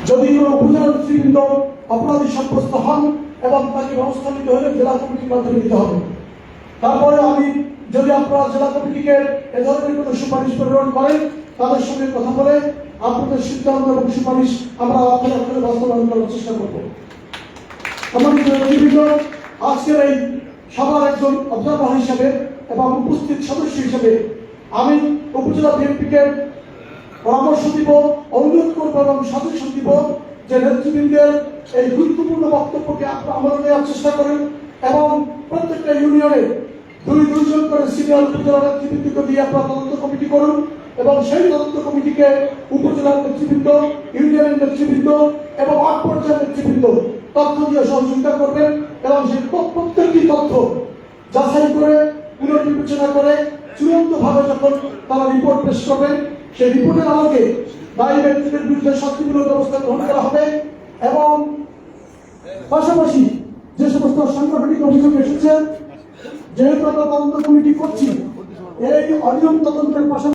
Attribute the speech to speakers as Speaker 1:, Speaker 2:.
Speaker 1: যদি কোনো উপজেলা নেতৃবৃন্দ অপরাধী সাব্যস্ত হন এবং তাকে ব্যবস্থা নিতে হলে জেলা কমিটির মাধ্যমে নিতে হবে। তারপরে আমি যদি আপনারা জেলা কমিটিকে এ ধরনের কোনো সুপারিশ প্রেরণ করেন তাদের সঙ্গে কথা বলে আপনাদের সিদ্ধান্ত এবং সুপারিশ আমরা আপনাদের বাস্তবায়ন করার চেষ্টা করব। সম্মানিত নেতৃবৃন্দ, আজকের এই সবার একজন অবজারভার হিসেবে এবং উপস্থিত সদস্য হিসেবে আমি উপজেলা বিএনপিকে পরামর্শ দিব, অনুরোধ করব এবং সাজেশন দিব যে নেতৃবৃন্দের এই গুরুত্বপূর্ণ বক্তব্যকে আপনারা আমলে নেওয়ার চেষ্টা করেন এবং প্রত্যেকটা ইউনিয়নে দুইজন করে সিনিয়র উপজেলা নেতৃবৃন্দকে দিয়ে আপনারা তদন্ত কমিটি করুন এবং সেই তদন্ত কমিটিকে উপজেলার নেতৃবৃন্দ, ইউনিয়নের নেতৃবৃন্দ এবং আট পর্যায়ের নেতৃবৃন্দ তথ্য দিয়ে সহযোগিতা করবেন এবং সেই প্রত্যেকটি তথ্য যাচাই করে পুনর্বিবেচনা করে চূড়ান্তভাবে যখন তারা রিপোর্ট পেশ করবেন সেই রিপোর্টের আলোকে দায়ী ব্যক্তিদের বিরুদ্ধে শাস্তিমূলক ব্যবস্থা গ্রহণ করা হবে এবং পাশাপাশি যে সমস্ত সাংগঠনিক অভিযোগ এসেছে যেহেতু আমরা তদন্ত কমিটি করছি এই অনিয়ম তদন্তের পাশাপাশি